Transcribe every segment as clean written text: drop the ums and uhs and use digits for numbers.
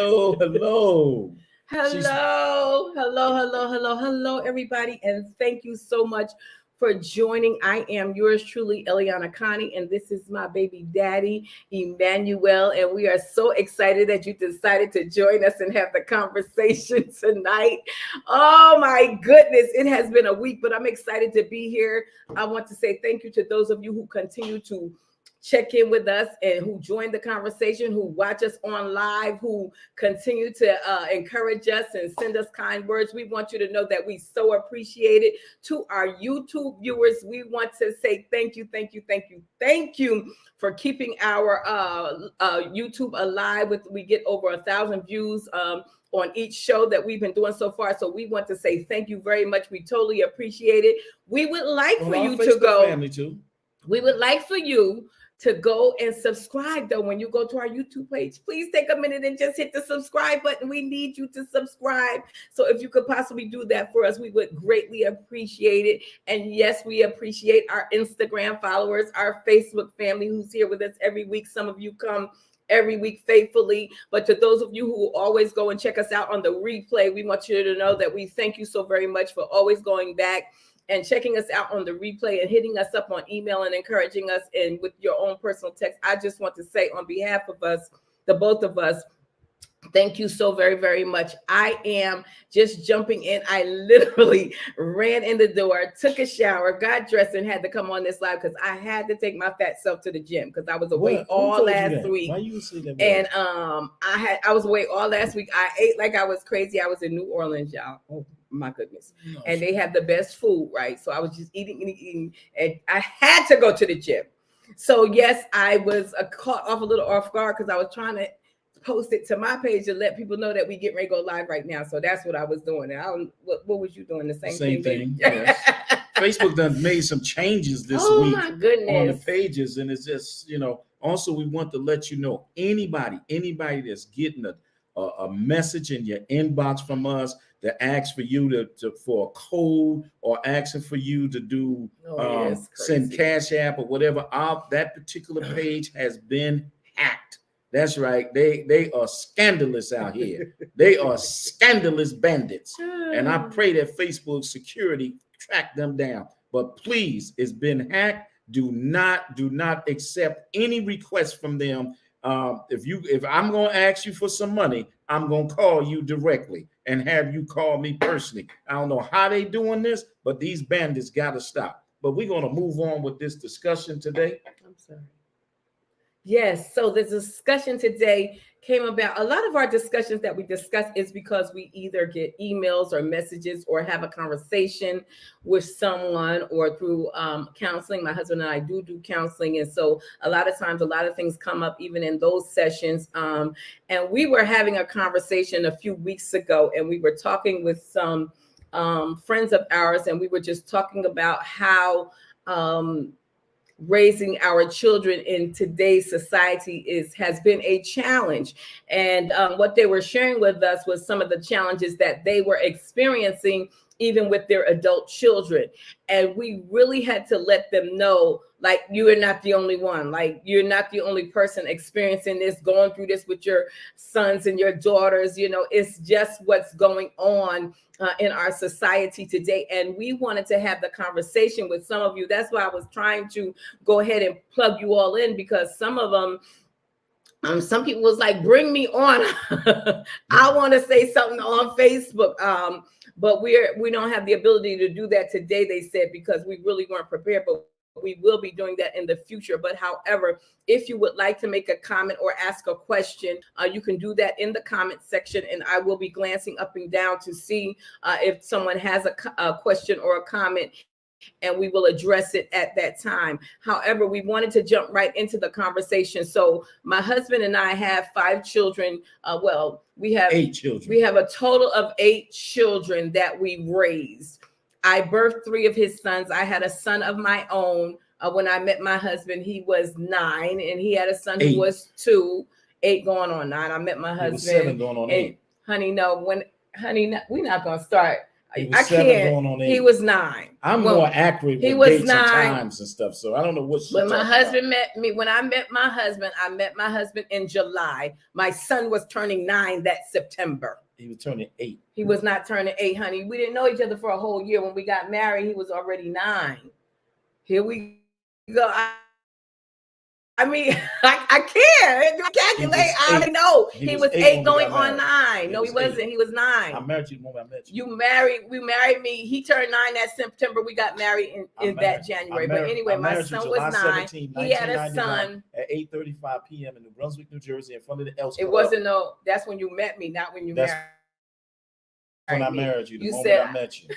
Hello. Hello, everybody, and thank you so much for joining. I am yours truly, Eliana Connie, and this is my baby daddy, Emmanuel, and we are so excited that you decided to join us and have the conversation tonight. Oh my goodness, it has been a week, but I'm excited to be here. I want to say thank you to those of you who continue to check in with us and who join the conversation, who watch us on live, who continue to encourage us and send us kind words. We want you to know that we so appreciate it. To our YouTube viewers, we want to say thank you for keeping our YouTube alive. We get over 1,000 views on each show that we've been doing so far. So we want to say thank you very much. We totally appreciate it. We would like for you to go. Family too. We would like for you to go and subscribe, though. When you go to our YouTube page, please take a minute and just hit the subscribe button. We need you to subscribe. So if you could possibly do that for us, we would greatly appreciate it. And yes, we appreciate our Instagram followers, our Facebook family who's here with us every week. Some of you come every week faithfully, but to those of you who always go and check us out on the replay, we want you to know that we thank you so very much for always going back and checking us out on the replay and hitting us up on email and encouraging us and with your own personal text. I just want to say on behalf of us, the both of us, thank you so very, very much. I am just jumping in. I literally ran in the door, took a shower, got dressed, and had to come on this live because I had to take my fat self to the gym because I was away all last week. Why you say that? And I was away all last week. I ate like I was crazy. I was in New Orleans, y'all. Oh my goodness. No, and they have the best food, right? So I was just eating, and I had to go to the gym. So yes, I was caught off a little off guard because I was trying to post it to my page to let people know that we get ready to go live right now. So that's what I was doing. And what was you doing? The same thing. Yes. Facebook done made some changes this week. Oh my goodness. On the pages, and it's just, also we want to let you know, anybody that's getting a message in your inbox from us that asks for you to for a code or asking for you to do send Cash App or whatever, that particular page has been hacked. That's right. They are scandalous out here. They are scandalous bandits. And I pray that Facebook security track them down. But please, it's been hacked. Do not accept any requests from them. If I'm going to ask you for some money, I'm going to call you directly and have you call me personally. I don't know how they doing this, but these bandits got to stop. But we're going to move on with this discussion today. I'm sorry. Yes, so the discussion today came about. A lot of our discussions that we discuss is because we either get emails or messages or have a conversation with someone or through counseling. My husband and I do counseling. And so a lot of times, a lot of things come up even in those sessions. And we were having a conversation a few weeks ago, and we were talking with some friends of ours, and we were just talking about how raising our children in today's society has been a challenge. And what they were sharing with us was some of the challenges that they were experiencing even with their adult children. And we really had to let them know, like, you are not the only one. Like, you're not the only person experiencing this, going through this with your sons and your daughters. It's just what's going on in our society today. And we wanted to have the conversation with some of you. That's why I was trying to go ahead and plug you all in, because some of them, some people was like, bring me on. I want to say something on Facebook. But we don't have the ability to do that today, they said, because we really weren't prepared. But we will be doing that in the future. But however, if you would like to make a comment or ask a question, you can do that in the comment section, and I will be glancing up and down to see if someone has a question or a comment, and we will address it at that time. However, we wanted to jump right into the conversation. So my husband and I have 5 children. We have 8 children. We have a total of 8 children that we raised. I birthed 3 of his sons. I had a son of my own. When I met my husband, he was 9, and he had a son who was 2, 8 going on 9. I met my husband. 7 going on 8. Honey, no, we're not going to start. He was I 7 can't. going on 8. He was 9. I'm more accurate he with was dates 9. and times and stuff, so I don't know what she When my talking husband about. met me, when I met my husband in July. My son was turning 9 that September. He was turning 8. He was not turning 8, honey. We didn't know each other for a whole year. When we got married, he was already 9. Here we go. I mean, I can't calculate. I already know he was 8 going on 9. No, he wasn't. He was 9. I married you the moment I met you. We married me. He turned 9 that September. We got married in that January. But anyway, my son was 9. He had a son at 8:35 p.m. in New Brunswick, New Jersey, in front of the Elks Club. It wasn't no. That's when you met me, not when you married. When I married you, the moment I met you.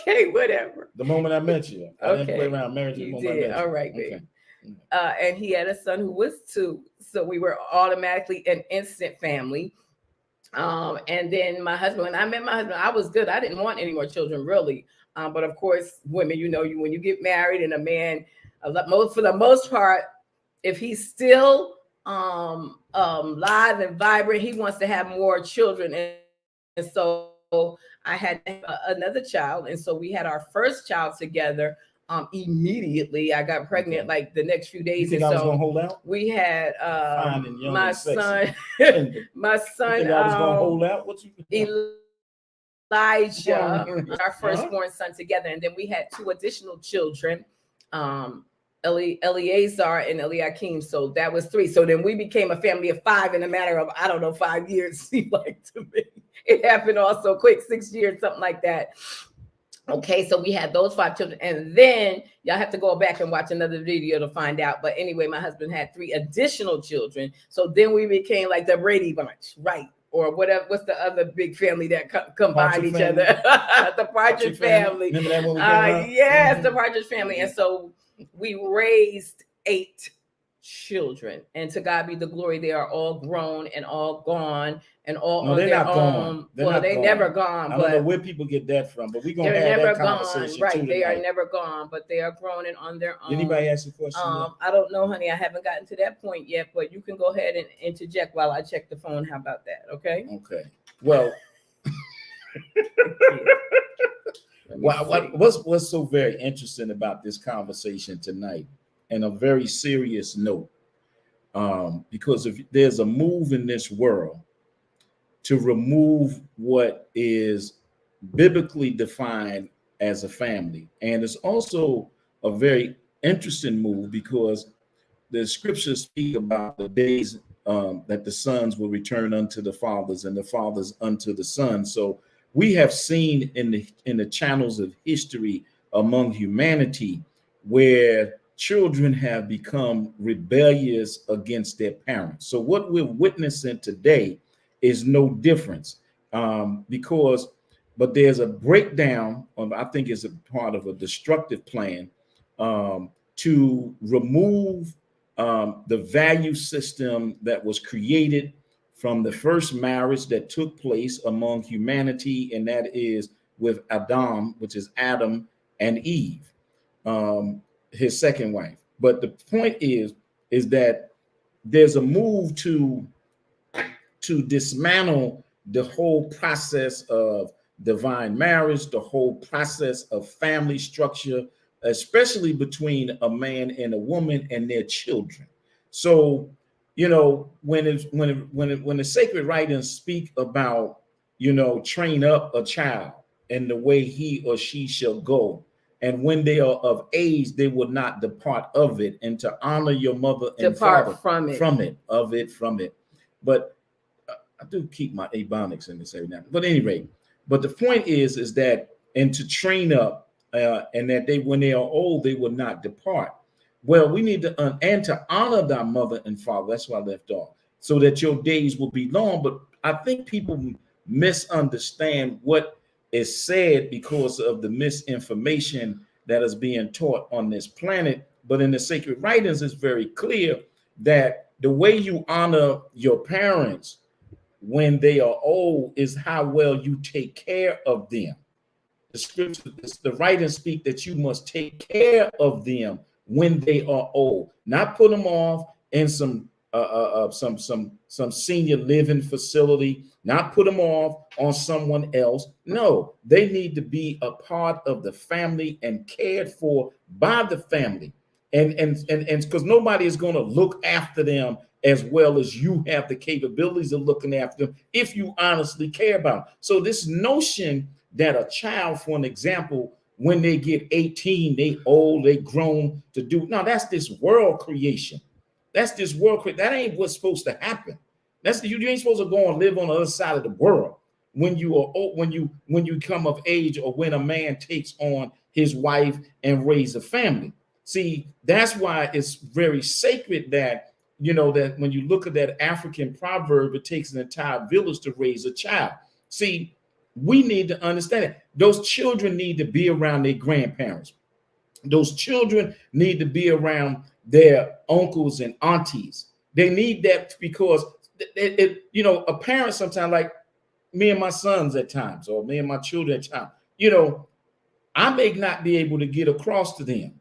Okay, whatever. The moment I met you. I didn't play around. Married you the moment I met you. All right, baby. And he had a son who was 2. So we were automatically an instant family. And then my husband, when I met my husband, I was good. I didn't want any more children, really. But of course, women, when you get married and a man, for the most part, if he's still live and vibrant, he wants to have more children. And so I had another child, and so we had our first child together. Immediately, I got pregnant like the next few days. You think I was gonna hold out? We had my son. My son. You think I was gonna hold out? What you? Elijah, our firstborn son, together, and then we had 2 additional children. Eleazar and Eliakim. So that was 3. So then we became a family of 5 in a matter of, I don't know, 5 years. Seemed like to me. It happened all so quick, 6 years, something like that. Okay, so we had those 5 children, and then y'all have to go back and watch another video to find out. But anyway, my husband had 3 additional children. So then we became like the Brady Bunch, right? Or whatever. What's the other big family that combined each other? The Partridge family. Remember that when we came yes, the Partridge family. And so we raised 8 children, and to God be the glory. They are all grown and all gone and all on their own. Well, they never gone. I don't know where people get that from, but we're gonna have that conversation. Right, they are never gone, but they are grown and on their own. Anybody ask a question? I don't know, honey. I haven't gotten to that point yet, but you can go ahead and interject while I check the phone. How about that? Okay. Okay. Well, what's so very interesting about this conversation tonight, and a very serious note, because if there's a move in this world to remove what is biblically defined as a family, and it's also a very interesting move because the scriptures speak about the days that the sons will return unto the fathers and the fathers unto the sons. So we have seen in the channels of history among humanity where children have become rebellious against their parents. So what we're witnessing today is no difference, but there's a breakdown of, I think it's a part of a destructive plan to remove the value system that was created from the first marriage that took place among humanity, and that is with Adam, which is Adam and Eve, his second wife. But the point is that there's a move to dismantle the whole process of divine marriage, the whole process of family structure, especially between a man and a woman and their children. So, when the sacred writings speak about, train up a child in the way he or she shall go, and when they are of age, they will not depart of it, and to honor your mother and father from it. But I do keep my ebonics in this every now and then. But at any rate, but the point is that, and to train up, and that when they are old, they will not depart. Well, we need to, and to honor thy mother and father. That's where I left off, so that your days will be long. But I think people misunderstand what is said because of the misinformation that is being taught on this planet. But in the sacred writings, it's very clear that the way you honor your parents when they are old is how well you take care of them. The scripture, the writings speak that you must take care of them when they are old, not put them off in some some senior living facility, not put them off on someone else. No, they need to be a part of the family and cared for by the family. And because nobody is going to look after them as well as you have the capabilities of looking after them if you honestly care about them. So this notion that a child, for an example, when they get 18, they old, they grown to do. No, that's this world creation. That's this world. That ain't what's supposed to happen. You ain't supposed to go and live on the other side of the world when you are when you come of age, or when a man takes on his wife and raise a family. See, that's why it's very sacred that, that when you look at that African proverb, it takes an entire village to raise a child. See, we need to understand it. Those children need to be around their grandparents. Those children need to be around their uncles and aunties. They need that because a parent sometimes, like me and my sons at times, or me and my children at times, I may not be able to get across to them.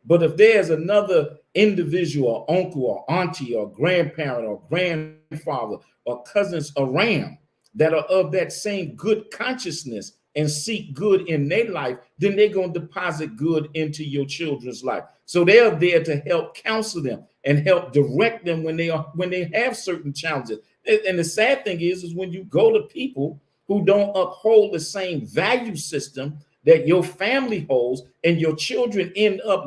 But if there's another individual, or uncle or auntie or grandparent or grandfather or cousins around that are of that same good consciousness and seek good in their life, then they're going to deposit good into your children's life. So they're there to help counsel them and help direct them when they have certain challenges. And the sad thing is when you go to people who don't uphold the same value system that your family holds, and your children end up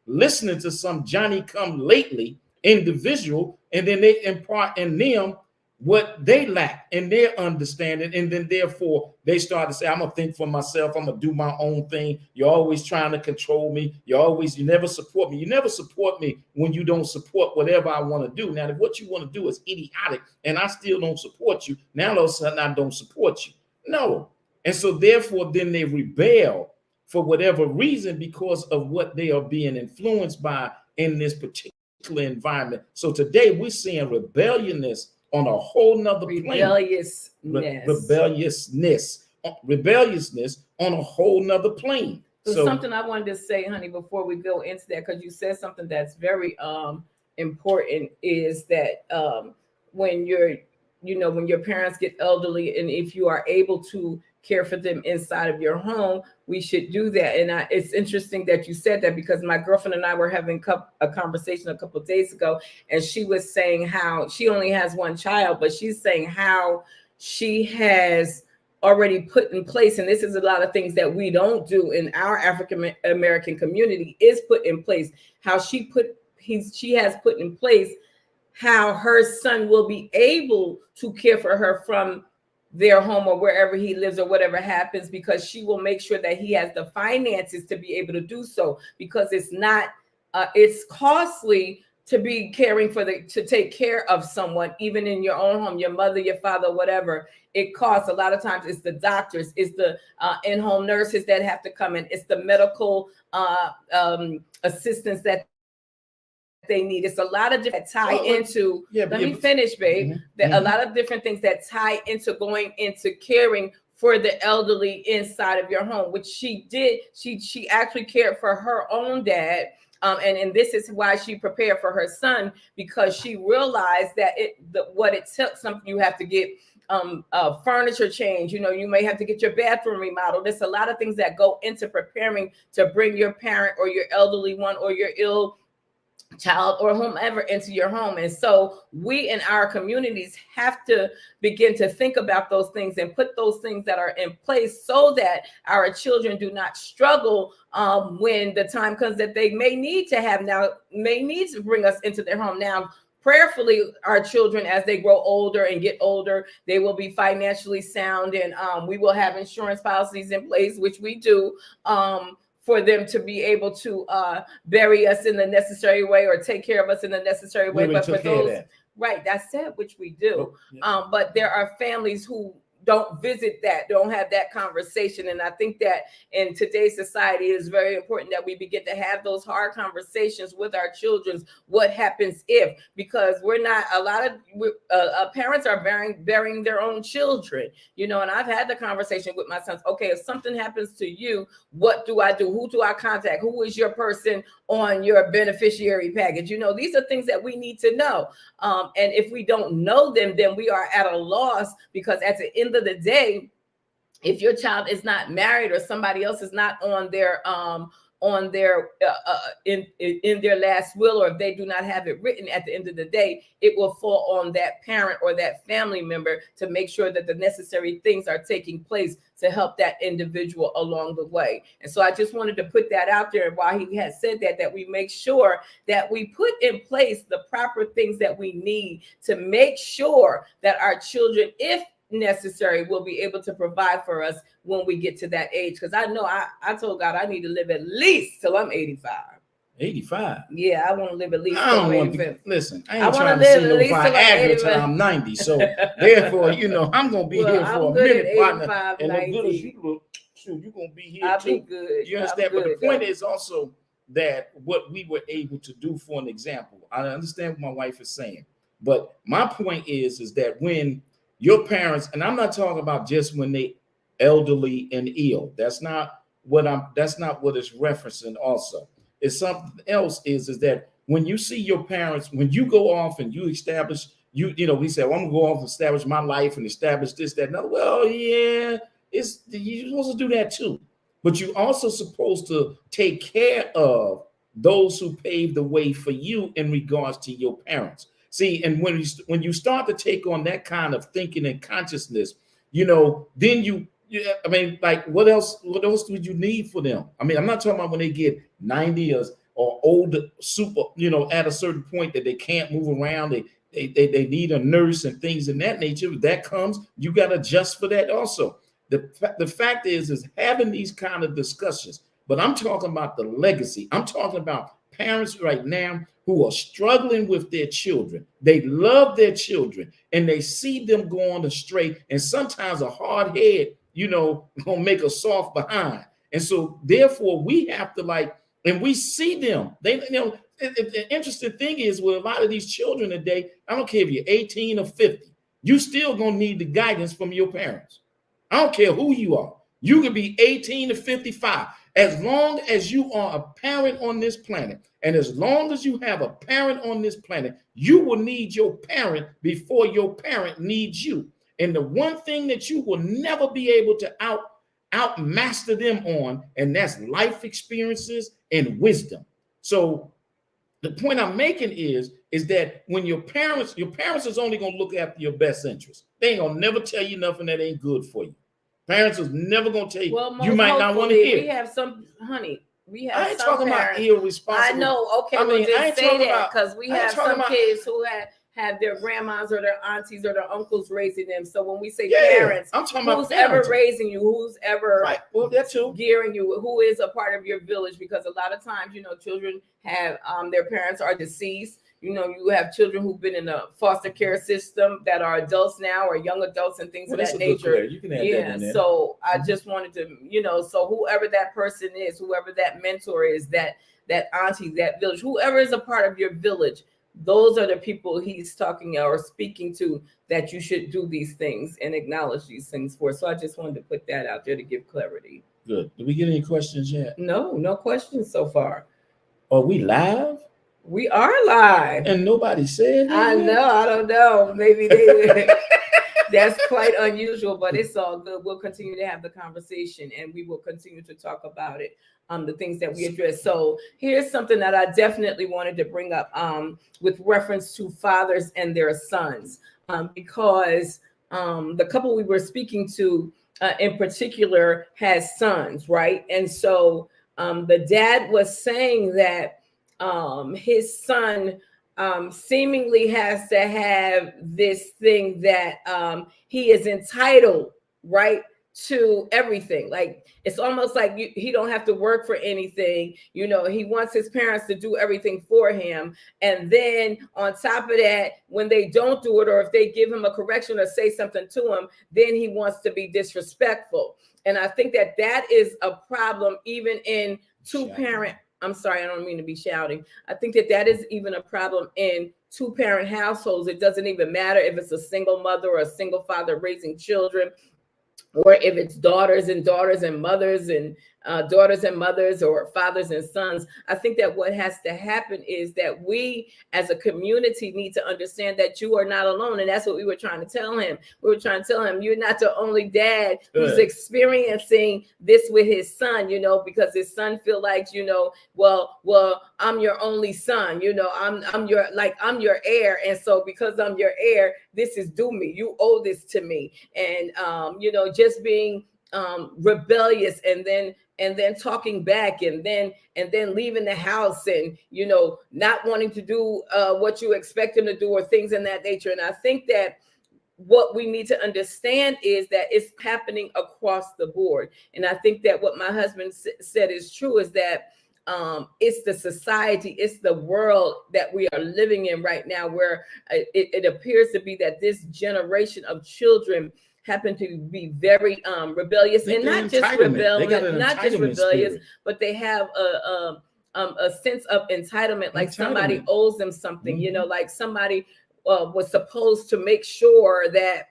listening to some Johnny come lately individual, and then they impart in them what they lack in their understanding, and then therefore they start to say, I'm gonna think for myself, I'm gonna do my own thing. You're always trying to control me. You never support me. You never support me when you don't support whatever I want to do. Now, if what you want to do is idiotic and I still don't support you, now all of a sudden I don't support you. No. And so therefore then they rebel for whatever reason because of what they are being influenced by in this particular environment. So today we're seeing rebelliousness on a whole nother plane. Rebelliousness on a whole nother plane. So something I wanted to say, honey, before we go into that, because you said something that's very important, is that when your parents get elderly, and if you are able to care for them inside of your home, we should do that. And it's interesting that you said that, because my girlfriend and I were having a conversation a couple of days ago, and she was saying how she only has one child, but she's saying how she has already put in place, and this is a lot of things that we don't do in our African American community, is put in place, how she has put in place how her son will be able to care for her from their home or wherever he lives or whatever happens, because she will make sure that he has the finances to be able to do so, because it's costly to be caring to take care of someone, even in your own home, your mother, your father, whatever. It costs a lot of times. It's the doctors, it's the in-home nurses that have to come in, it's the medical assistance that they need. It's a lot of different into. Let me finish, babe. A lot of different things that tie into going into caring for the elderly inside of your home, which she did. She actually cared for her own dad. And this is why she prepared for her son, because she realized that what it took. You have to get furniture change. You may have to get your bathroom remodeled. There's a lot of things that go into preparing to bring your parent or your elderly one or your ill child or whomever into your home. And so we in our communities have to begin to think about those things and put those things that are in place so that our children do not struggle when the time comes that they may need to bring us into their home. Now, prayerfully, our children, as they grow older and get older, they will be financially sound, and we will have insurance policies in place, which we do, for them to be able to bury us in the necessary way or take care of us in the necessary way. But for those, right, that's it, which we do. But there are families who don't visit that, don't have that conversation. And I think that in today's society, it is very important that we begin to have those hard conversations with our children. What happens if? Because we're not, a lot of parents are burying their own children, you know, and I've had the conversation with my sons. Okay, if something happens to you, what do I do? Who do I contact? Who is your person on your beneficiary package? You know, these are things that we need to know. And if we don't know them, then we are at a loss, because at the end of the day, if your child is not married or somebody else is not on their in their last will, or if they do not have it written, at the end of the day, it will fall on that parent or that family member to make sure that the necessary things are taking place to help that individual along the way. And so I just wanted to put that out there. And while he had said that we make sure that we put in place the proper things that we need to make sure that our children, if necessary, will be able to provide for us when we get to that age. Because I know I told God I need to live at least till I'm 85. 85. Yeah, I want to live at least. I don't want to listen. I ain't trying to see no Viagra till I'm 90. So therefore, you know, I'm gonna be here for a minute, partner. And as good as you look, shoot, you're gonna be here I'll too. be good. You understand? But the point is also that what we were able to do, for an example, I understand what my wife is saying, but my point is that when your parents, and I'm not talking about just when they elderly and ill. That's not what it's referencing also. It's something else is that when you see your parents, when you go off and you establish, you know, we say, well, I'm gonna go off and establish my life and establish this, that, and other. Well, yeah, you're supposed to do that too. But you're also supposed to take care of those who paved the way for you in regards to your parents. See, and when you start to take on that kind of thinking and consciousness, you know, then I mean, like, what else would you need for them? I mean, I'm not talking about when they get 90 or older, super, you know, at a certain point that they can't move around, they need a nurse and things in that nature. That comes, you got to adjust for that also. The fact is having these kind of discussions, but I'm talking about the legacy. I'm talking about parents right now who are struggling with their children. They love their children and they see them going astray, and sometimes a hard head, you know, gonna make a soft behind. And so therefore we have to and we see them. They, you know, the interesting thing is with a lot of these children today, I don't care if you're 18 or 50, you still gonna need the guidance from your parents. I don't care who you are. You can be 18 to 55. As long as you are a parent on this planet, and as long as you have a parent on this planet, you will need your parent before your parent needs you. And the one thing that you will never be able to outmaster them on, and that's life experiences and wisdom. So the point I'm making is that when your parents is only going to look after your best interest. They ain't going to never tell you nothing that ain't good for you. Parents is never going to tell you. Well, you might not want to hear. We have some, honey. We have. I ain't talking about irresponsible. I know. Okay, I mean, just say that, because we have some kids who have their grandmas or their aunties or their uncles raising them. So when we say parents, I'm talking about who's ever raising you, who's ever that too, gearing you, who is a part of your village, because a lot of times, you know, children have their parents are deceased. You know, you have children who've been in a foster care system that are adults now, or young adults and things of that nature. You can add that in there. So I just wanted to, you know, so whoever that person is, whoever that mentor is, that auntie, that village, whoever is a part of your village, those are the people he's talking or speaking to, that you should do these things and acknowledge these things for. So I just wanted to put that out there to give clarity. Good. Did we get any questions yet? No questions so far. Are we live? We are live. And nobody said that. I know. I don't know. Maybe they that's quite unusual, but it's all good. We'll continue to have the conversation, and we will continue to talk about it, the things that we address. So here's something that I definitely wanted to bring up with reference to fathers and their sons, because the couple we were speaking to in particular has sons, right? And so the dad was saying that his son seemingly has to have this thing that he is entitled, right, to everything. Like it's almost like he don't have to work for anything. You know, he wants his parents to do everything for him. And then on top of that, when they don't do it, or if they give him a correction or say something to him, then he wants to be disrespectful. And I think that that is a problem even in two-parent. I'm sorry, I don't mean to be shouting. I think that that is even a problem in two-parent households. It doesn't even matter if it's a single mother or a single father raising children, or if it's daughters and mothers and daughters and mothers, or fathers and sons. I think that what has to happen is that we as a community need to understand that you are not alone. And that's what we were trying to tell him. We were trying to tell him, you're not the only dad who's experiencing this with his son, you know, because his son feel like, you know, well, I'm your only son, you know, I'm your heir. And so because I'm your heir, this is due me. You owe this to me. And, you know, just being rebellious and then talking back and then leaving the house and, you know, not wanting to do what you expect him to do or things in that nature. And I think that what we need to understand is that it's happening across the board. And I think that what my husband said is true, is that it's the society, it's the world that we are living in right now, where it appears to be that this generation of children happen to be very rebellious, and not just rebellious, spirit, but they have a sense of entitlement, like somebody owes them something, you know, like somebody was supposed to make sure that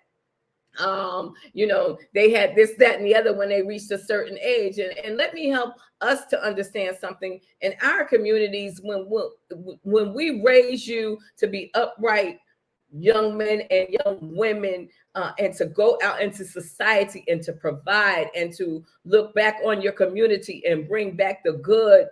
you know, they had this, that, and the other when they reached a certain age. And let me help us to understand something. In our communities, when we raise you to be upright young men and young women, and to go out into society and to provide and to look back on your community and bring back the good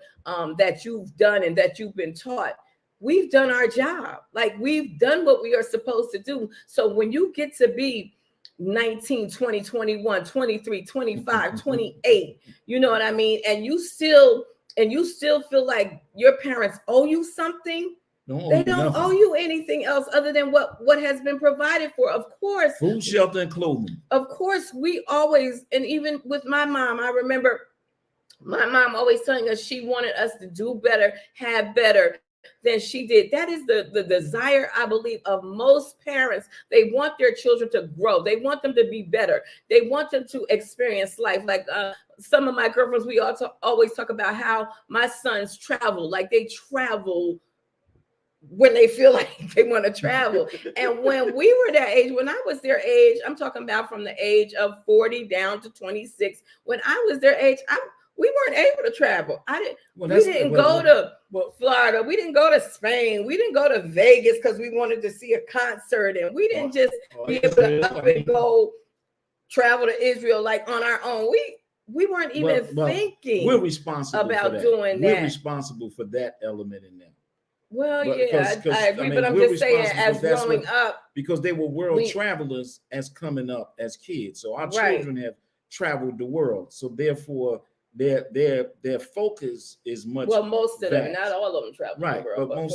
that you've done and that you've been taught, we've done our job. Like, we've done what we are supposed to do. So when you get to be 19, 20, 21, 23, 25, 28, you know what I mean? And you still feel like your parents owe you something. They don't owe you anything else other than what has been provided for. Of course, food, shelter, and clothing. Of course, we always, and even with my mom, I remember my mom always telling us she wanted us to do better, have better than she did. That is the desire, I believe, of most parents. They want their children to grow. They want them to be better. They want them to experience life. Like some of my girlfriends, we always talk about how my sons travel. Like, they travel when they feel like they want to travel. And when we were that age, when I was their age, I'm talking about from the age of 40 down to 26. When I was their age, we weren't able to travel. We didn't go to Florida. We didn't go to Spain. We didn't go to Vegas because we wanted to see a concert. And we didn't just be able to up and go travel to Israel like on our own. We weren't even thinking we're responsible about for that. doing that. We're responsible for that element in them. Well, yeah, I agree, but I'm just saying, as growing up, because they were world travelers as coming up as kids. So our children have traveled the world. So therefore, their focus is much. Well, most of them, not all of them travel the world, but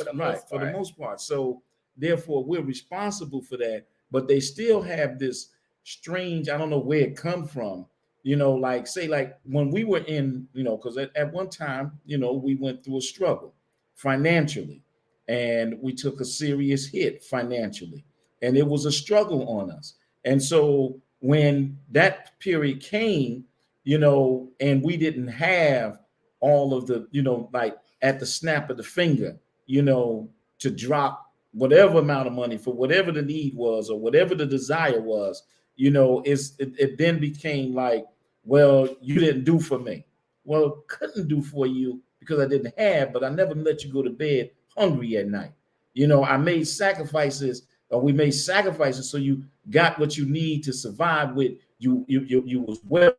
for the most part. So therefore, we're responsible for that. But they still have this strange, I don't know where it come from. You know, like say, like when we were in, you know, because at one time, you know, we went through a struggle financially, and we took a serious hit financially, and it was a struggle on us. And so when that period came, you know, and we didn't have all of the, you know, like at the snap of the finger, you know, to drop whatever amount of money for whatever the need was or whatever the desire was, you know, it then became like, well, you didn't do for me. Well, couldn't do for you because I didn't have, but I never let you go to bed hungry at night. You know, I made sacrifices, or we made sacrifices so you got what you need to survive with. You was well,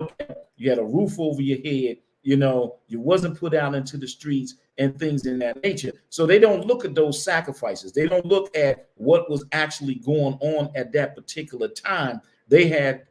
you had a roof over your head, you know, you wasn't put out into the streets and things in that nature. So they don't look at those sacrifices. They don't look at what was actually going on at that particular time. They had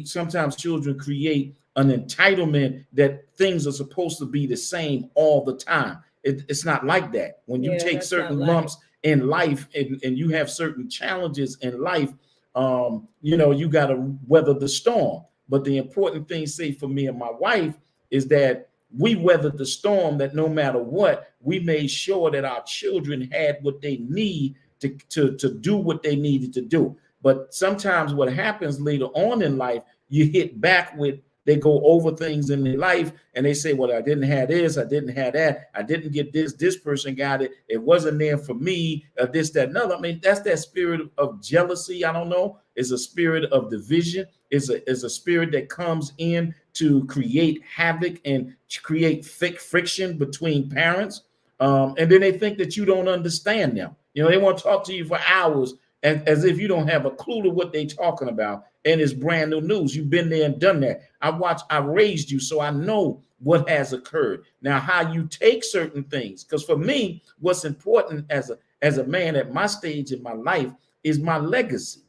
sometimes children create an entitlement that things are supposed to be the same all the time. It's not like that. When you take certain lumps in life and you have certain challenges in life, you know, you got to weather the storm. But the important thing, say for me and my wife, is that we weathered the storm, that no matter what, we made sure that our children had what they need to do what they needed to do. But sometimes what happens later on in life, you hit back with, they go over things in their life and they say, well, I didn't have this, I didn't have that, I didn't get this person got it, it wasn't there for me, this, that, another. I mean, that's that spirit of jealousy. I don't know. It's a spirit of division. It's a spirit that comes in to create havoc and create friction between parents. And then they think that you don't understand them. You know, they want to talk to you for hours as if you don't have a clue to what they're talking about. And it's brand new news. You've been there and done that. I raised you, so I know what has occurred. Now, how you take certain things, because for me, what's important as a man at my stage in my life is my legacy,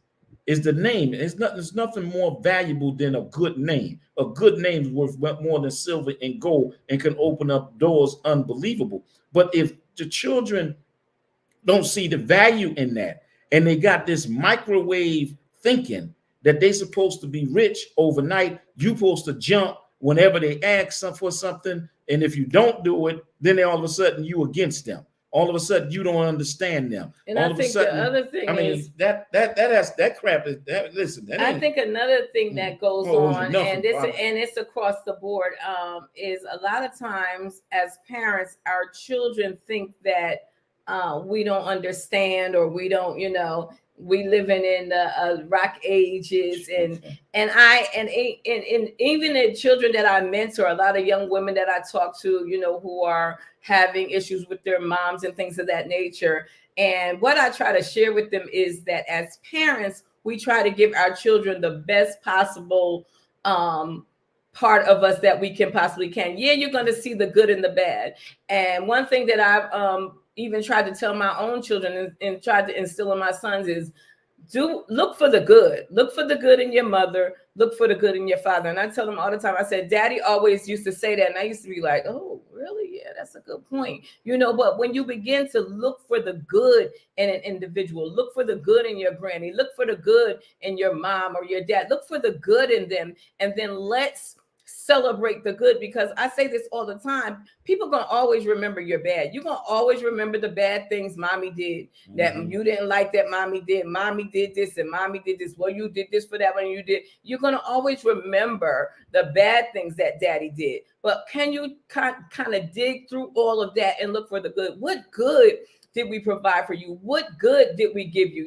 is the name. There's nothing more valuable than a good name. A good name is worth more than silver and gold and can open up doors unbelievable. But if the children don't see the value in that, and they got this microwave thinking that they're supposed to be rich overnight, you're supposed to jump whenever they ask for something, and if you don't do it, then all of a sudden you against them. All of a sudden you don't understand them. And all I of think a sudden, the other thing is that crap is that. Listen, that I think another thing that goes on, and it's across the board, is a lot of times as parents, our children think that we don't understand, or we don't, we living in rock ages, and even the children that I mentor, a lot of young women that I talk to, who are having issues with their moms and things of that nature. And what I try to share with them is that as parents, we try to give our children the best possible part of us that we can possibly can. Yeah, you're going to see the good and the bad. And one thing that I've even tried to tell my own children and tried to instill in my sons is, look for the good. Look for the good in your mother. Look for the good in your father. And I tell them all the time, I said, Daddy always used to say that. And I used to be like, oh, really? Yeah, that's a good point. But when you begin to look for the good in an individual, look for the good in your granny, look for the good in your mom or your dad, look for the good in them. And then let's celebrate the good, because I say this all the time, people gonna always remember your bad. You're gonna always remember the bad things mommy did, that you didn't like, that mommy did this and mommy did this, well, you did this for that one, you're gonna always remember the bad things that daddy did. But can you kind of dig through all of that and look for the good? What good did we provide for you? What good did we give you?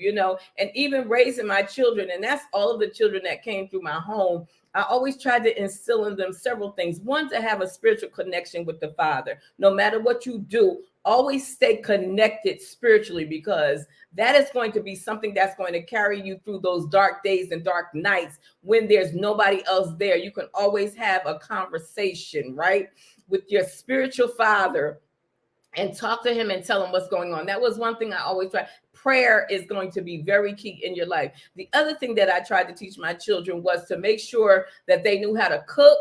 And even raising my children, and that's all of the children that came through my home, I always tried to instill in them several things. One, to have a spiritual connection with the Father. No matter what you do, always stay connected spiritually, because that is going to be something that's going to carry you through those dark days and dark nights when there's nobody else there. You can always have a conversation, right, with your spiritual father and talk to him and tell him what's going on. That was one thing I always tried. Prayer is going to be very key in your life. The other thing that I tried to teach my children was to make sure that they knew how to cook,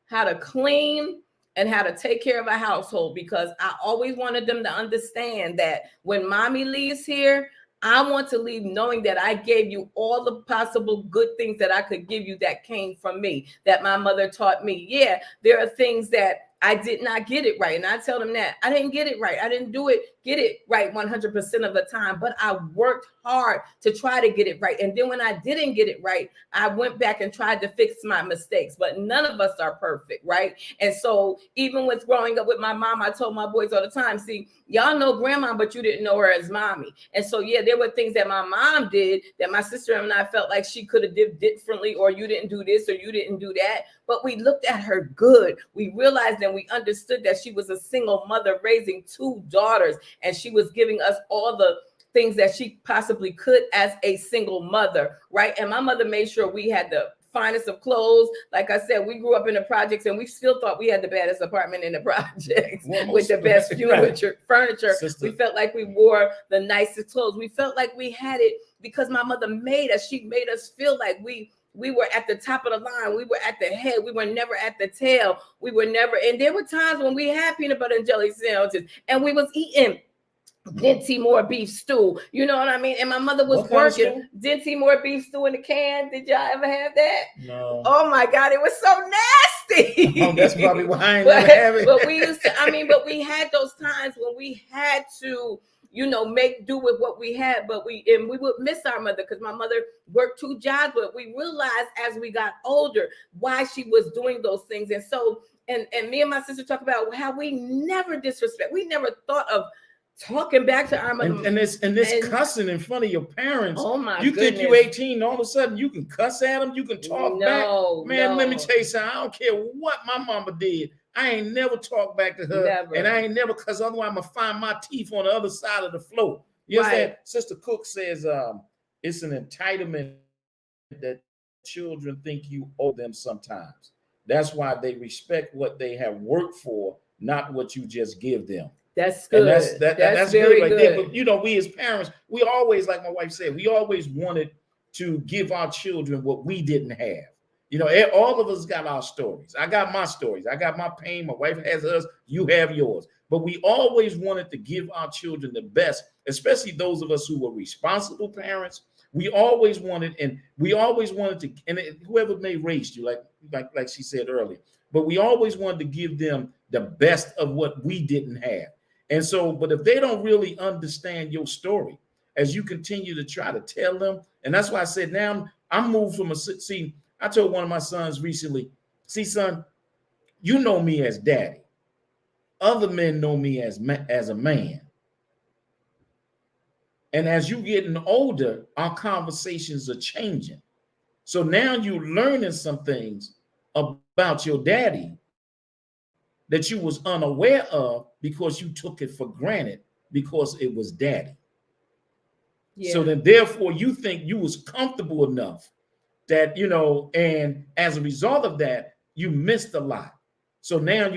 how to clean, and how to take care of a household, because I always wanted them to understand that when mommy leaves here, I want to leave knowing that I gave you all the possible good things that I could give you that came from me, that my mother taught me. Yeah, there are things that I did not get it right. And I tell them that I didn't get it right. I didn't get it right 100% of the time, but I worked hard to try to get it right. And then when I didn't get it right, I went back and tried to fix my mistakes, but none of us are perfect, right? And so even with growing up with my mom, I told my boys all the time, see, y'all know grandma, but you didn't know her as mommy. And so, yeah, there were things that my mom did that my sister and I felt like she could have did differently, or you didn't do this, or you didn't do that. But we looked at her good. We realized and we understood that she was a single mother raising 2 daughters, and she was giving us all the things that she possibly could as a single mother, right? And my mother made sure we had the finest of clothes. Like I said, we grew up in the projects, and we still thought we had the baddest apartment in the projects with the best furniture. Sister. We felt like we wore the nicest clothes. We felt like we had it because my mother made us. She made us feel like we were at the top of the line. We were at the head. We were never at the tail. We were never, and there were times when we had peanut butter and jelly sandwiches and we was eating Dinty Moore beef stew. You know what I mean? And my mother was What kind of working. Dinty Moore beef stew in the can. Did y'all ever have that? No. Oh my God, it was so nasty. Oh, that's probably why I ain't never have it. But we used to, but we had those times when we had to, make do with what we had, but we would miss our mother because my mother worked 2 jobs, but we realized as we got older why she was doing those things. And so, and me and my sister talk about how we never disrespect. We never thought of talking back to our mother. And this cussing in front of your parents. Oh my You goodness. think you 18, all of a sudden you can cuss at them, you can talk back. Man, let me tell you something. I don't care what my mama did. I ain't never talked back to her. Never. And I ain't never, because otherwise I'm going to find my teeth on the other side of the floor. You understand? Sister Cook says it's an entitlement that children think you owe them sometimes. That's why they respect what they have worked for, not what you just give them. That's good. And that's very good right good. there. But we as parents, we always, like my wife said, we always wanted to give our children what we didn't have. All of us got our stories. I got my stories. I got my pain. My wife has hers. You have yours. But we always wanted to give our children the best, especially those of us who were responsible parents. We always wanted to, and whoever may raised you, like she said earlier, but we always wanted to give them the best of what we didn't have. And so, but if they don't really understand your story, as you continue to try to tell them, and that's why I said now I'm moved from I told one of my sons recently, see, son, you know me as daddy. Other men know me as a man. And as you getting older, our conversations are changing. So now you're learning some things about your daddy that you was unaware of because you took it for granted because it was daddy. Yeah. So then therefore you think you was comfortable enough that, and as a result of that, you missed a lot. So now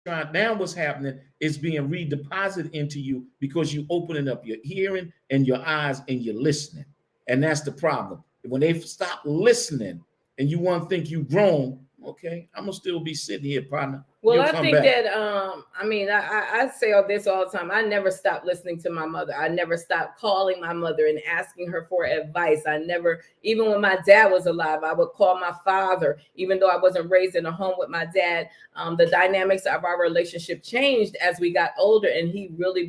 now what's happening is being redeposited into you because you opening up your hearing and your eyes and you're listening. And that's the problem. When they stop listening and you want to think you grown, okay, I'm gonna still be sitting here, partner. Well, I think that I say all this all the time. I never stopped listening to my mother. I never stopped calling my mother and asking her for advice. I never, even when my dad was alive, I would call my father, even though I wasn't raised in a home with my dad. The dynamics of our relationship changed as we got older, and I really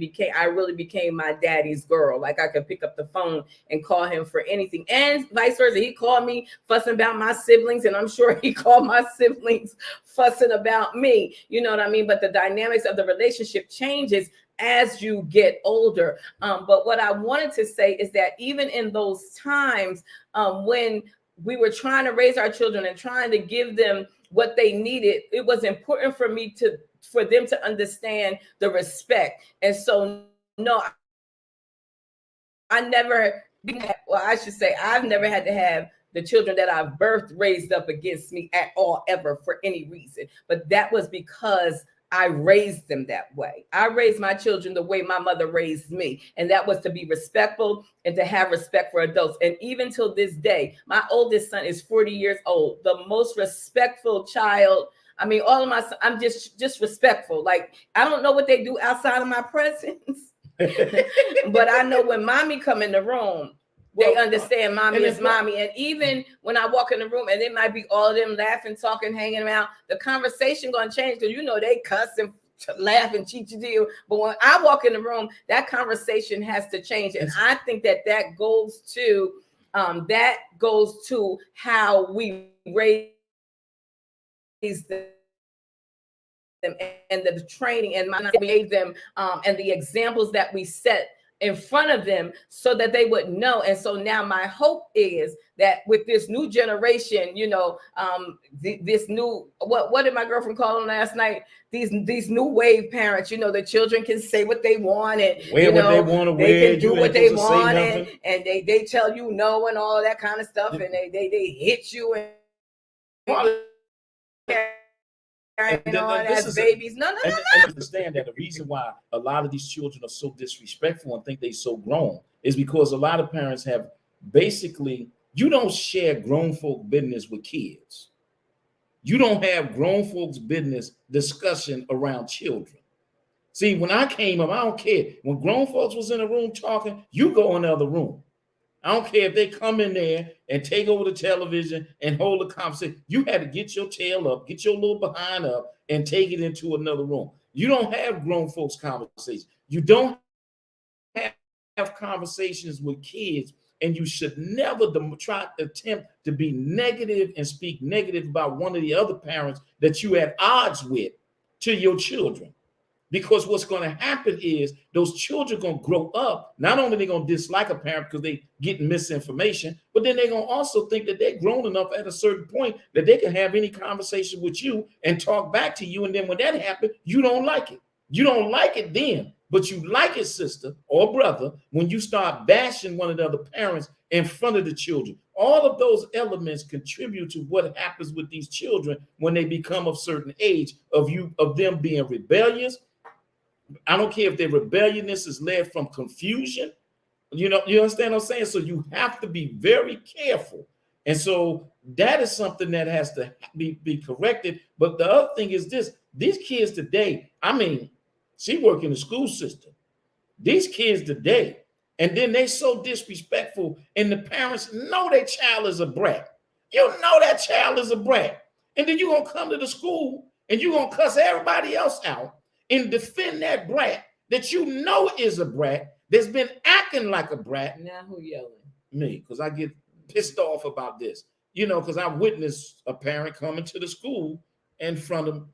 became my daddy's girl. Like I could pick up the phone and call him for anything, and vice versa. He called me fussing about my siblings, and I'm sure he called my siblings fussing about me. You know what I mean? But the dynamics of the relationship changes as you get older. But what I wanted to say is that even in those times when we were trying to raise our children and trying to give them what they needed, it was important for them to understand the respect. And so, no, I've never had to have the children that I've birthed raised up against me at all, ever, for any reason. But that was because I raised them that way. I raised my children the way my mother raised me. And that was to be respectful and to have respect for adults. And even till this day, my oldest son is 40 years old, the most respectful child. I mean, all of my sons, I'm just respectful. Like, I don't know what they do outside of my presence, but I know when mommy come in the room, they understand mommy is mommy. And even when I walk in the room and it might be all of them laughing, talking, hanging around, the conversation going to change because, they cuss and laugh and cheat you. But when I walk in the room, that conversation has to change. And I think that goes to how we raise them and the training and and the examples that we set in front of them so that they would know. And so now my hope is that with this new generation, this new, what did my girlfriend call them last night? These new wave parents, the children can say what they want and wear what they want to wear. They can do what they want and they tell you no and all that kind of stuff. And they hit you and as babies. No. And understand that the reason why a lot of these children are so disrespectful and think they so grown is because a lot of parents have basically, you don't share grown folk business with kids. You don't have grown folks business discussion around children. See, when I came up, I don't care. When grown folks was in a room talking, you go in the other room. I don't care if they come in there and take over the television and hold a conversation. You had to get your tail up, get your little behind up, and take it into another room. You don't have grown folks conversations. You don't have conversations with kids, and you should never try to attempt to be negative and speak negative about one of the other parents that you at odds with to your children. Because what's going to happen is those children are going to grow up. Not only are they going to dislike a parent because they getting misinformation, but then they're going to also think that they're grown enough at a certain point that they can have any conversation with you and talk back to you. And then when that happens, you don't like it. You don't like it then, but you like it, sister or brother, when you start bashing one of the other parents in front of the children. All of those elements contribute to what happens with these children when they become of certain age, of them being rebellious. I don't care if their rebelliousness is led from confusion. You understand what I'm saying? So you have to be very careful. And so that is something that has to be corrected. But the other thing is this: these kids today, I mean, she work in the school system. These kids today, and then they so disrespectful, and the parents know their child is a brat. You know that child is a brat. And then you're going to come to the school and you're going to cuss everybody else out and defend that brat that you know is a brat that's been acting like a brat. Now who yelling? Me, because I get pissed off about this. Because I witnessed a parent coming to the school in front of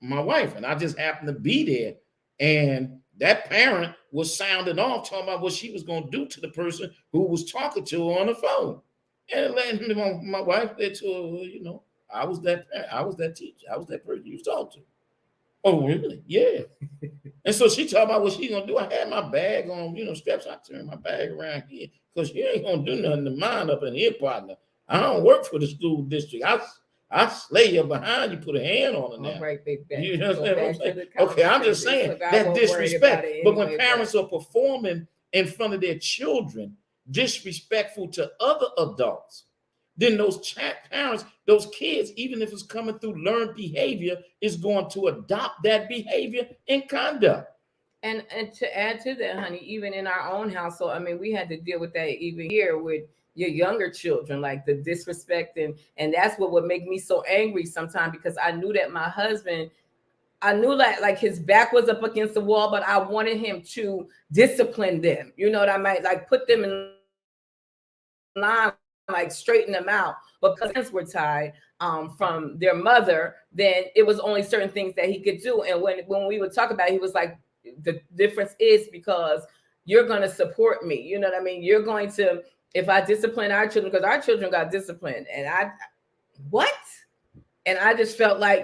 my wife, and I just happened to be there. And that parent was sounding off, talking about what she was going to do to the person who was talking to her on the phone. And my wife said to her, I was that teacher. I was that person you was talking to. Oh, really? Yeah. And so she talking about what she gonna do. I had my bag on, straps. I turned my bag around here because you ain't gonna do nothing to mine up in here, partner. I don't work for the school district. I slay you behind you, put a hand on it now. All right, big back. You understand what I'm saying? Okay, I'm just saying that disrespect. But when parents are performing in front of their children, disrespectful to other adults, then those parents, those kids, even if it's coming through learned behavior, is going to adopt that behavior and conduct. And to add to that, honey, even in our own household, I mean, we had to deal with that even here with your younger children, like the disrespect. And that's what would make me so angry sometimes, because I knew that my husband, I knew like his back was up against the wall, but I wanted him to discipline them. You know what I mean? Like put them in line, like straighten them out. But because hands were tied from their mother, then it was only certain things that he could do. And when we would talk about it, he was like, the difference is because you're going to support me. You know what I mean? You're going to, if I discipline our children, because our children got disciplined, and what? And I just felt like,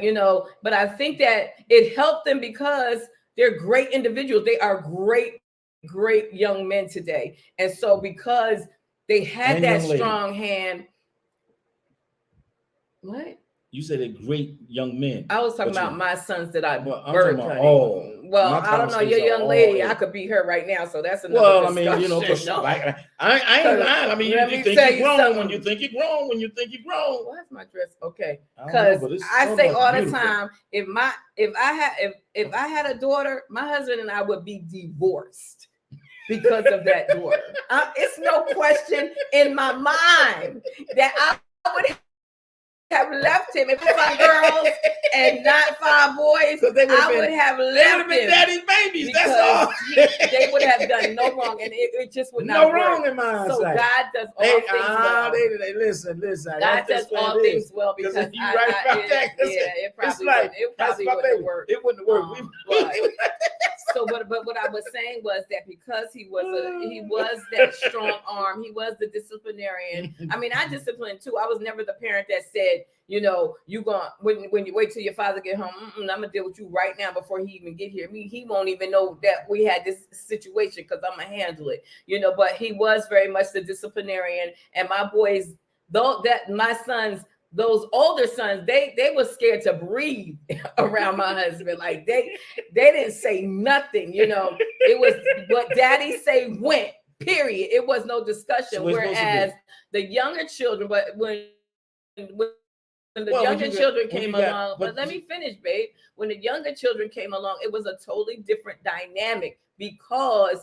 but I think that it helped them because they're great individuals. They are great, great young men today. And so because they had that strong hand. What? You said a great young men. I was talking about my sons that I birthed. Well, I don't know. Your young lady, I could be her right now. So that's another discussion. I mean, because like, I ain't lying. I mean, you think you're grown when you think you're grown when you think you're grown. Why is my dress okay? Because I say all the time, if I had a daughter, my husband and I would be divorced because of that daughter. It's no question in my mind that I would have left him. If it's 5 girls and not 5 boys, I would have left him. Daddy's babies. That's all. They would have done no wrong, and it just would not no work. wrong in my So sight. God does all things well. Listen. God does all things well, because if you right about that, it probably wouldn't work. It wouldn't work. So, but what I was saying was that because he was that strong arm, he was the disciplinarian. I mean, I disciplined too. I was never the parent that said, you gonna when you wait till your father get home, I'm gonna deal with you right now before he even get here. He won't even know that we had this situation because I'm gonna handle it. But he was very much the disciplinarian, and my boys, my sons. Those older sons, they were scared to breathe around my husband. Like they didn't say nothing, It was what daddy say went, period. It was no discussion. So whereas the younger children, but when when the Well, younger children when you came got, along, but let me finish, babe. When the younger children came along, it was a totally different dynamic because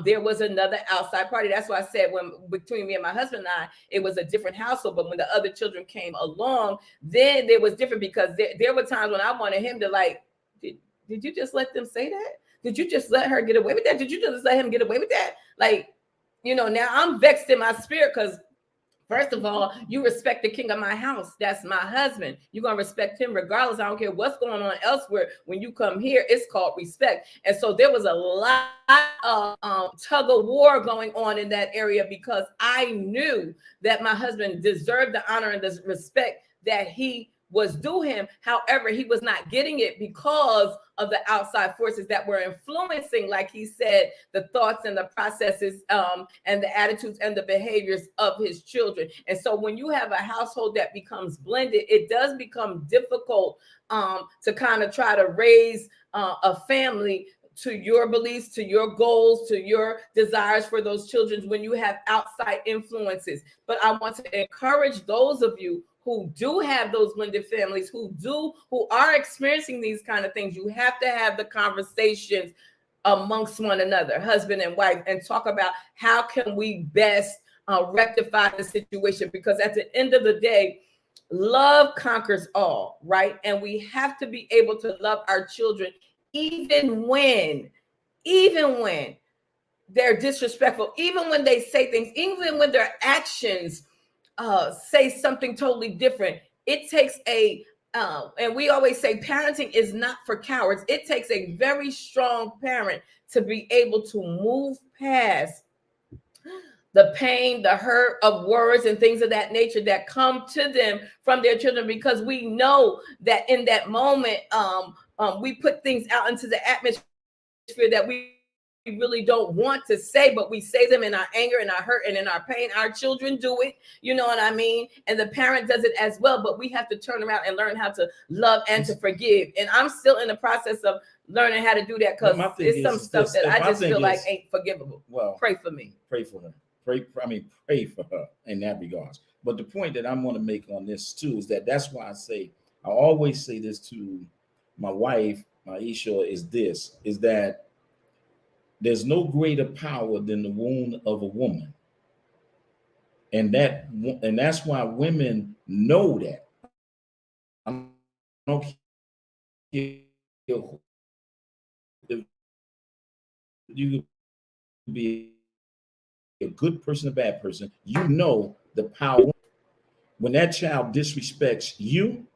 there was another outside party. That's why I said when between me and my husband and I, it was a different household. But when the other children came along, then it was different because there were times when I wanted him to like, did you just let them say that? Did you just let her get away with that? Did you just let him get away with that? Like, you know, now I'm vexed in my spirit because first of all, you respect the king of my house. That's my husband. You're going to respect him regardless. I don't care what's going on elsewhere. When you come here, it's called respect. And so there was a lot of tug of war going on in that area because I knew that my husband deserved the honor and the respect that he was due him. However, he was not getting it because of the outside forces that were influencing, like he said, the thoughts and the processes and the attitudes and the behaviors of his children. And so when you have a household that becomes blended, it does become difficult to kind of try to raise a family to your beliefs, to your goals, to your desires for those children when you have outside influences. But I want to encourage those of you who do have those blended families, who are experiencing these kind of things. You have to have the conversations amongst one another, husband and wife, and talk about how can we best rectify the situation, because at the end of the day, love conquers all, right? And we have to be able to love our children even when they're disrespectful, even when they say things, even when their actions say something totally different. It takes and we always say parenting is not for cowards. It takes a very strong parent to be able to move past the pain, the hurt of words and things of that nature that come to them from their children, because we know that in that moment, we put things out into the atmosphere that we really don't want to say, but we say them in our anger and our hurt and in our pain. Our children do it, you know what I mean? And the parent does it as well, but we have to turn around and learn how to love and to forgive. And I'm still in the process of learning how to do that because it's some stuff that I just feel like ain't forgivable. Well, pray for me. Pray for her. Pray for her in that regards. But the point that I'm going to make on this too is that's why I always say this to my wife, Maisha, is that there's no greater power than the womb of a woman. And that's why women know that. I don't care if you be a good person, a bad person, you know the power. When that child disrespects you,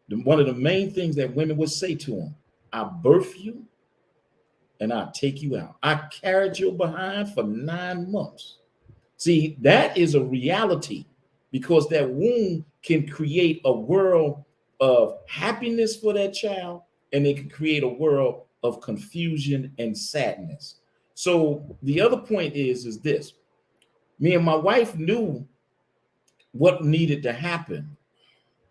one of the main things that women would say to him, I birth you and I'll take you out. I carried your behind for 9 months. See, that is a reality, because that womb can create a world of happiness for that child, and it can create a world of confusion and sadness. So the other point is this: me and my wife knew what needed to happen.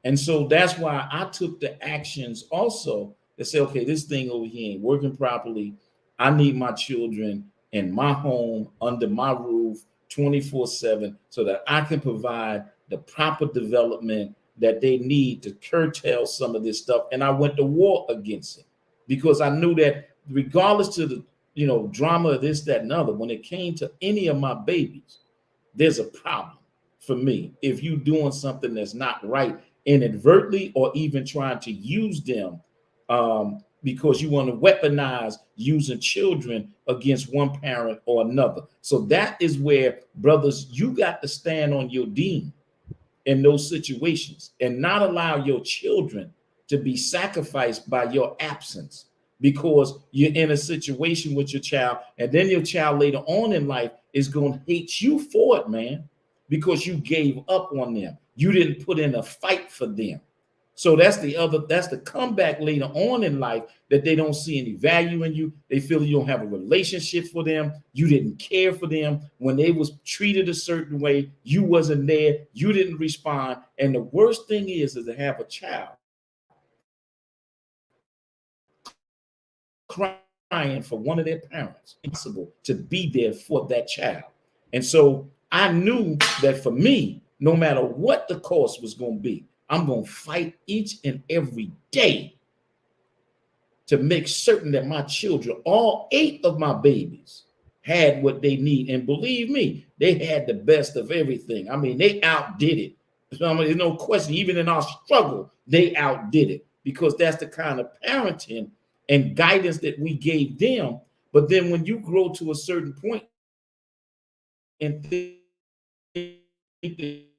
And so that's why I took the actions also to say, okay, this thing over here ain't working properly. I need my children in my home, under my roof, 24/7, so that I can provide the proper development that they need to curtail some of this stuff. And I went to war against it, because I knew that regardless to the drama of this, that, and other, when it came to any of my babies, there's a problem for me if you doing something that's not right inadvertently, or even trying to use them because you want to weaponize using children against one parent or another. So that is where, brothers, you got to stand on your deen in those situations and not allow your children to be sacrificed by your absence, because you're in a situation with your child, and then your child later on in life is going to hate you for it, man, because you gave up on them. You didn't put in a fight for them. So that's the comeback later on in life, that they don't see any value in you. They feel you don't have a relationship for them. You didn't care for them when they was treated a certain way. You wasn't there. You didn't respond. And the worst thing is to have a child crying for one of their parents. It's impossible to be there for that child. And so I knew that for me, no matter what the cost was going to be, I'm going to fight each and every day to make certain that my children, all 8 of my babies, had what they need. And believe me, they had the best of everything. I mean, they outdid it. So, I mean, there's no question, even in our struggle, they outdid it, because that's the kind of parenting and guidance that we gave them. But then when you grow to a certain point and think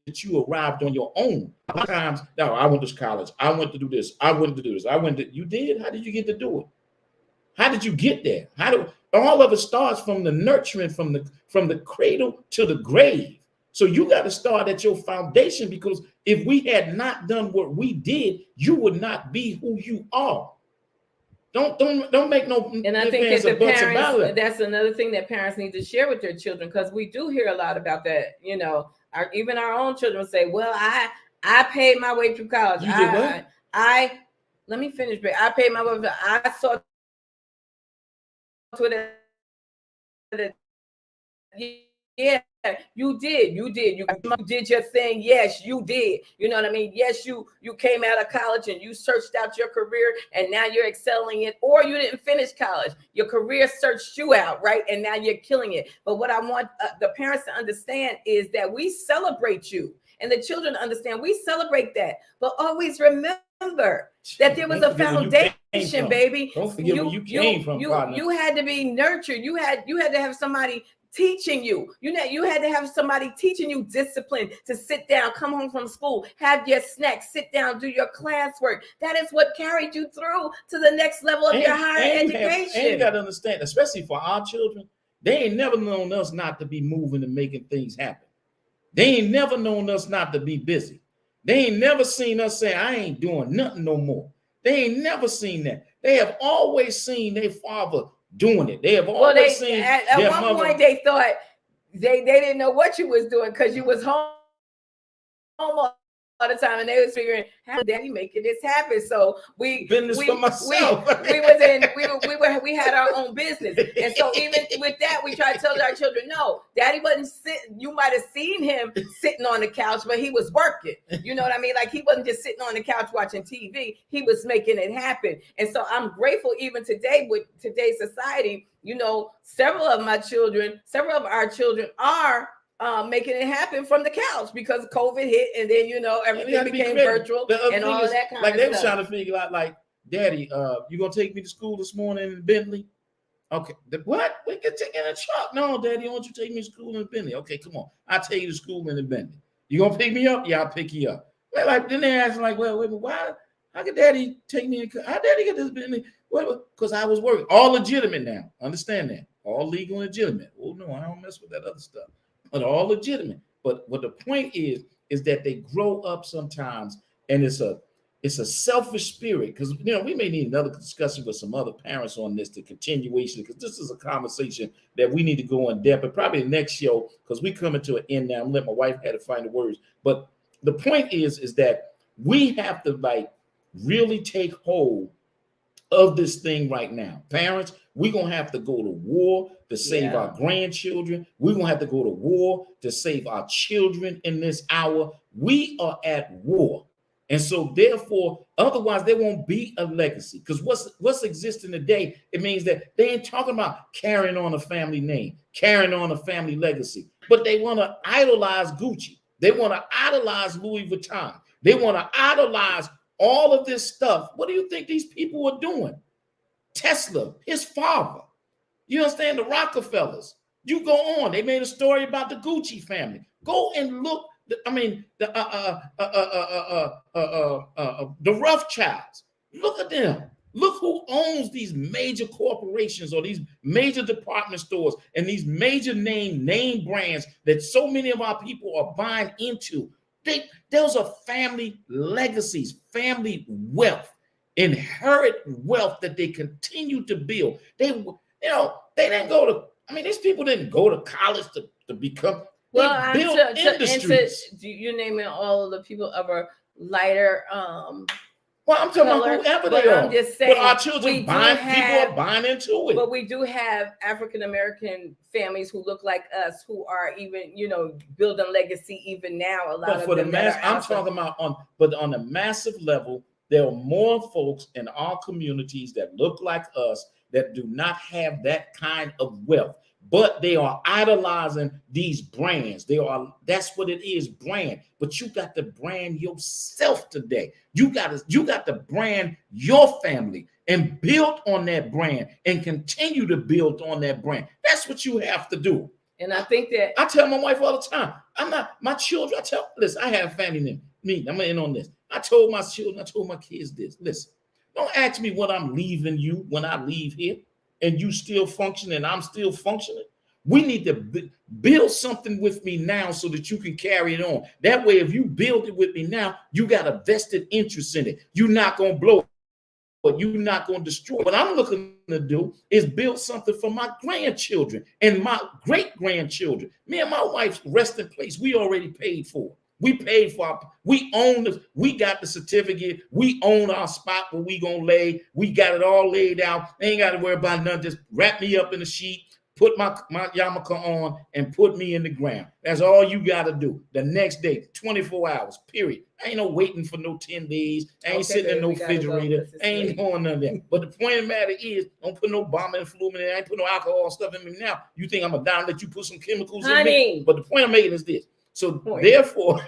that you arrived on your own, a lot of times, no, I went to college, I went to do this, I went to do this, you did? How did you get to do it? How did you get there? All of it starts from the nurturing, from the cradle to the grave. So you got to start at your foundation, because if we had not done what we did, you would not be who you are. Don't make no. And I think that the parents, that's another thing that parents need to share with their children, because we do hear a lot about that. You know, even our own children say, "Well, I paid my way through college. You did what? Let me finish. But I paid my way. I saw Twitter. Yeah, you did you did your thing. Yes, you did. You know what I mean? Yes, you came out of college and you searched out your career, and now you're excelling it. Or you didn't finish college, your career searched you out, right? And now you're killing it. But what I want the parents to understand is that we celebrate you, and the children understand we celebrate that. But always remember that there was a foundation, baby. Don't forget where you came from. You had to be nurtured. You had to have somebody teaching you. You had to have somebody teaching you discipline, to sit down, come home from school, have your snacks, sit down, do your classwork. That is what carried you through to the next level of your higher education. And you got to understand, especially for our children, they ain't never known us not to be moving and making things happen. They ain't never known us not to be busy. They ain't never seen us say, I ain't doing nothing no more. They ain't never seen that. They have always seen their father doing it. They have always seen at one point they thought they didn't know what you was doing, because you was home all the time, and they was figuring, how did Daddy making this happen? So we for myself. we had our own business, and so even with that, we try to tell our children, no, Daddy wasn't sitting. You might have seen him sitting on the couch, but he was working. You know what I mean? Like, he wasn't just sitting on the couch watching TV. He was making it happen. And so I'm grateful, even today, with today's society. You know, several of our children are making it happen from the couch, because COVID hit, and then everything became virtual and all of that kind of stuff. Like, they were trying to figure out, like, Daddy, you gonna take me to school this morning in Bentley? Okay, what? We can take in a truck. No, Daddy, I want you to take me to school in Bentley. Okay, come on, I'll take you to school in the Bentley. You gonna pick me up? Yeah, I'll pick you up. Like, then they asked, like, well, wait, why? How could Daddy take me? How Daddy get this Bentley? Because I was working. All legitimate now. Understand that? All legal and legitimate. Oh no, I don't mess with that other stuff. But all legitimate. But what the point is that they grow up sometimes, and it's a selfish spirit. Because we may need another discussion with some other parents on this, the continuation, because this is a conversation that we need to go in depth. But probably the next show, because we coming to an end now. I'm letting my wife had to find the words. But the point is that we have to, like, really take hold of this thing right now. Parents, we're going to have to go to war to save our grandchildren. We're going to have to go to war to save our children in this hour. We are at war. And so therefore, otherwise there won't be a legacy. Because what's existing today, it means that they ain't talking about carrying on a family name, carrying on a family legacy, but they want to idolize Gucci. They want to idolize Louis Vuitton. They want to idolize all of this stuff. What do you think these people are doing? Tesla, his father. You understand? The Rockefellers. You go on. They made a story about the Gucci family. Go and look. The Rothschilds. Look at them. Look who owns these major corporations, or these major department stores, and these major name brands that so many of our people are buying into. Those are family legacies, family wealth, inherit wealth that they continue to build. They didn't go to, these people didn't go to college to become, industries. You name it, all of the people of a lighter Well, I'm talking color, about whoever but they are. I'm just saying, but our children people are buying into it. But we do have African American families who look like us, who are even, you know, building legacy even now. A lot But of for them the mass, that are I'm talking about on a massive level, there are more folks in our communities that look like us that do not have that kind of wealth, but they are idolizing these brands. That's what it is, brand. But you got to brand yourself today. You got to brand your family and build on that brand and continue to build on that brand. That's what you have to do. And I think that I tell my wife all the time, I'm not my children. Listen, I have a family name. I'm gonna end on this. I told my children, I told my kids this. Listen, don't ask me what I'm leaving you when I leave here, and you still functioning, and I'm still functioning. We need to build something with me now so that you can carry it on. That way, if you build it with me now, you got a vested interest in it. You're not gonna blow it. But you're not going to destroy. What I'm looking to do is build something for my grandchildren and my great-grandchildren. Me and my wife's resting place, we already paid for. We paid for we own this, we got the certificate, we own our spot where we gonna lay. We got it all laid out. Ain't got to worry about nothing. Just wrap me up in a sheet, put my yarmulke on, and put me in the ground. That's all you got to do. The next day, 24 hours, period. Ain't no waiting for no 10 days. Ain't sitting in no refrigerator. Ain't doing none of that. But the point of the matter is, don't put no bomb and fluid in it. I ain't put no alcohol stuff in me now. You think I'm a down let you put some chemicals in me? But the point I'm making is this. So therefore,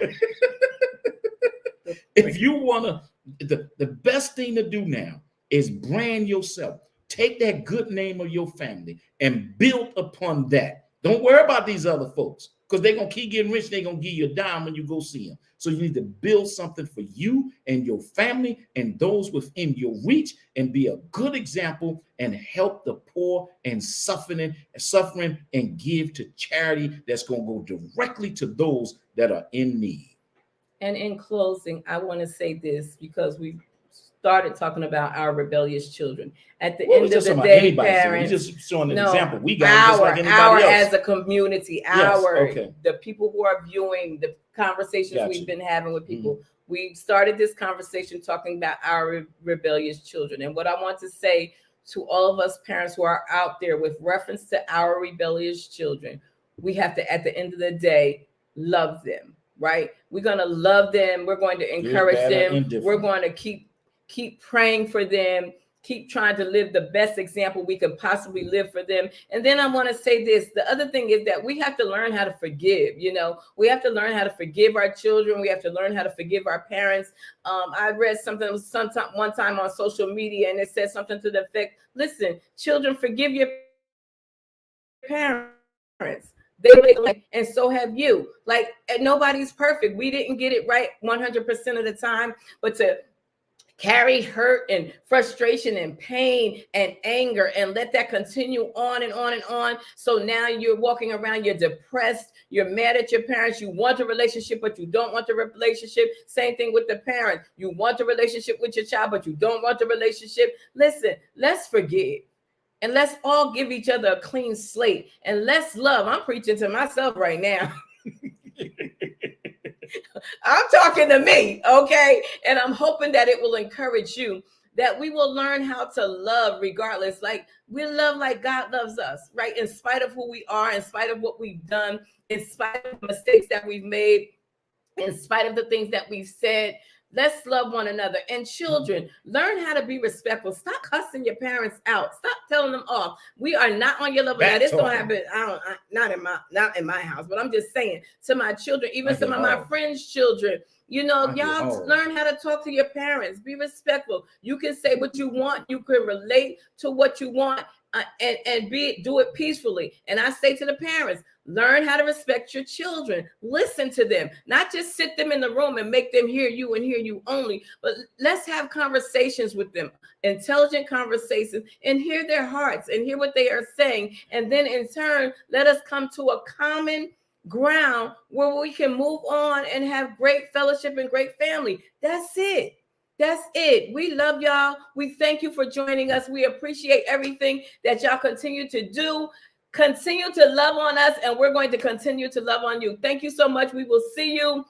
if you want to, the best thing to do now is brand yourself. Take that good name of your family and build upon that. Don't worry about these other folks because they're going to keep getting rich. They're going to give you a dime when you go see them. So you need to build something for you and your family and those within your reach and be a good example and help the poor and suffering and give to charity that's going to go directly to those that are in need. And in closing, I want to say this because we started talking about our rebellious children. At the end of the day, parents, we just showing an example. We got just like anybody else. As a community, the people who are viewing the conversations we've been having with people. We started this conversation talking about our rebellious children. And what I want to say to all of us parents who are out there with reference to our rebellious children, we have to, at the end of the day, love them, right? We're going to love them. We're going to encourage them. We're going to keep praying for them, keep trying to live the best example we could possibly live for them. And then I want to say this, the other thing is that we have to learn how to forgive. You know, we have to learn how to forgive our children. We have to learn how to forgive our parents. I read something one time on social media, and it said something to the effect, listen, children, forgive your parents. And so have you. Like, nobody's perfect. We didn't get it right 100% of the time, but to carry hurt and frustration and pain and anger and let that continue on and on and on. So now you're walking around, you're depressed, you're mad at your parents, you want a relationship, but you don't want the relationship. Same thing with the parent. You want a relationship with your child, but you don't want the relationship. Listen, let's forgive. And let's all give each other a clean slate. And let's love. I'm preaching to myself right now. I'm talking to me, okay? And I'm hoping that it will encourage you, that we will learn how to love regardless. Like, we love like God loves us, right? In spite of who we are, in spite of what we've done, in spite of the mistakes that we've made, in spite of the things that we've said. Let's love one another. And children, learn how to be respectful. Stop cussing your parents out. Stop telling them off. We are not on your level. Now, this don't happen. Not in my house, but I'm just saying to my children, even some of my friends' children, you know, y'all learn how to talk to your parents. Be respectful. You can say what you want. You can relate to what you want. And do it peacefully. And I say to the parents, learn how to respect your children. Listen to them, not just sit them in the room and make them hear you and hear you only, but let's have conversations with them, intelligent conversations, and hear their hearts and hear what they are saying. And then in turn, let us come to a common ground where we can move on and have great fellowship and great family. That's it. That's it. We love y'all. We thank you for joining us. We appreciate everything that y'all continue to do. Continue to love on us, and we're going to continue to love on you. Thank you so much. We will see you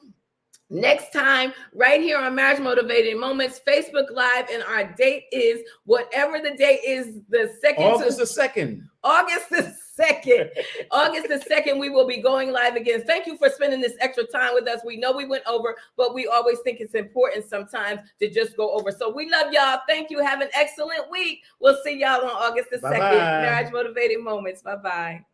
next time, right here on Marriage Motivating Moments, Facebook Live, and our date is whatever the date is, the second. August the 2nd. August the 2nd. August the 2nd, we will be going live again. Thank you for spending this extra time with us. We know we went over, but we always think it's important sometimes to just go over. So we love y'all. Thank you. Have an excellent week. We'll see y'all on August the 2nd. Marriage Motivating Moments. Bye-bye.